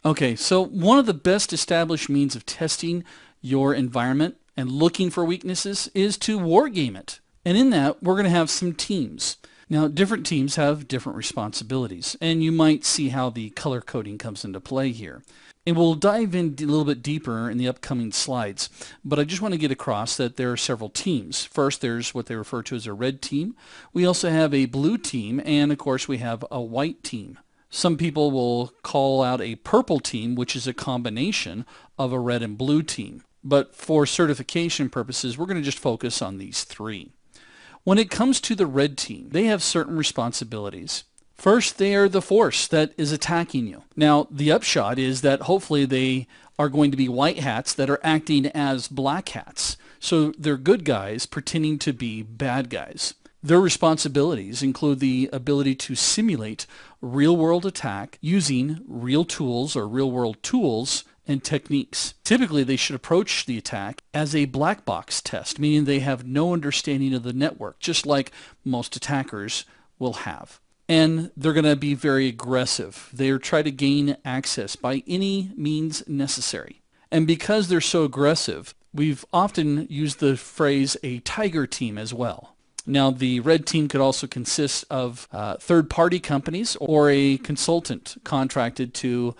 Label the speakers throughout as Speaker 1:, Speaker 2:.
Speaker 1: Okay, so one of the best established means of testing your environment and looking for weaknesses is to wargame it. And in that, we're going to have some teams. Now, different teams have different responsibilities, and you might see how the color coding comes into play here. And we'll dive in a little bit deeper in the upcoming slides, but I just want to get across that there are several teams. First, there's what they refer to as a red team. We also have a blue team, and of course, we have a white team. Some people will call out a purple team, which is a combination of a red and blue team. But for certification purposes, we're going to just focus on these three. When it comes to the red team, they have certain responsibilities. First, they are the force that is attacking you. Now, the upshot is that hopefully they are going to be white hats that are acting as black hats. So they're good guys pretending to be bad guys. Their responsibilities include the ability to simulate real-world attack using real tools or real-world tools and techniques. Typically, they should approach the attack as a black box test, meaning they have no understanding of the network, just like most attackers will have. And they're going to be very aggressive. They're trying to gain access by any means necessary. And because they're so aggressive, we've often used the phrase a tiger team as well. Now, the red team could also consist of third-party companies or a consultant contracted to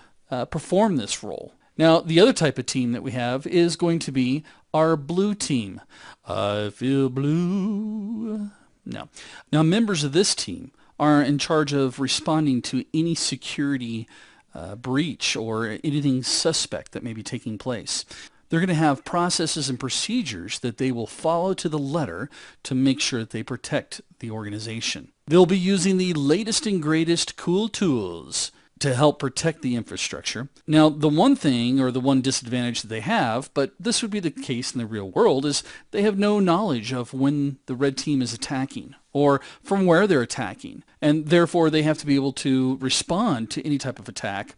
Speaker 1: perform this role. Now, the other type of team that we have is going to be our blue team. I feel blue. No. Now, members of this team are in charge of responding to any security breach or anything suspect that may be taking place. They're going to have processes and procedures that they will follow to the letter to make sure that they protect the organization. They'll be using the latest and greatest cool tools to help protect the infrastructure. Now, the one thing or the one disadvantage that they have, but this would be the case in the real world, is they have no knowledge of when the red team is attacking or from where they're attacking. And therefore, they have to be able to respond to any type of attack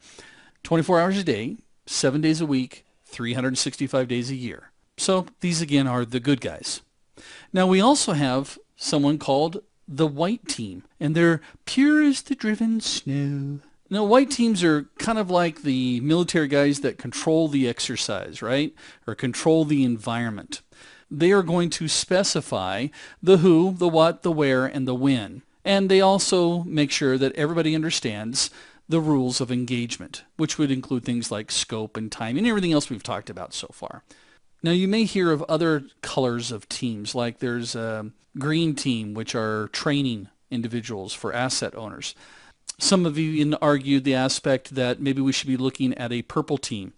Speaker 1: 24 hours a day, 7 days a week, 365 days a year. So these again are the good guys. Now we also have someone called the white team, and they're pure as the driven snow. Now white teams are kind of like the military guys that control the exercise, right? Or control the environment. They are going to specify the who, the what, the where, and the when. And they also make sure that everybody understands the rules of engagement, which would include things like scope and time and everything else we've talked about so far. Now you may hear of other colors of teams, like there's a green team, which are training individuals for asset owners. Some have even argued the aspect that maybe we should be looking at a purple team,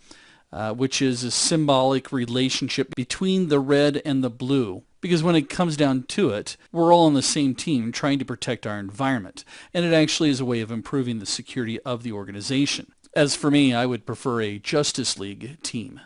Speaker 1: which is a symbolic relationship between the red and the blue. Because when it comes down to it, we're all on the same team trying to protect our environment. And it actually is a way of improving the security of the organization. As for me, I would prefer a Justice League team.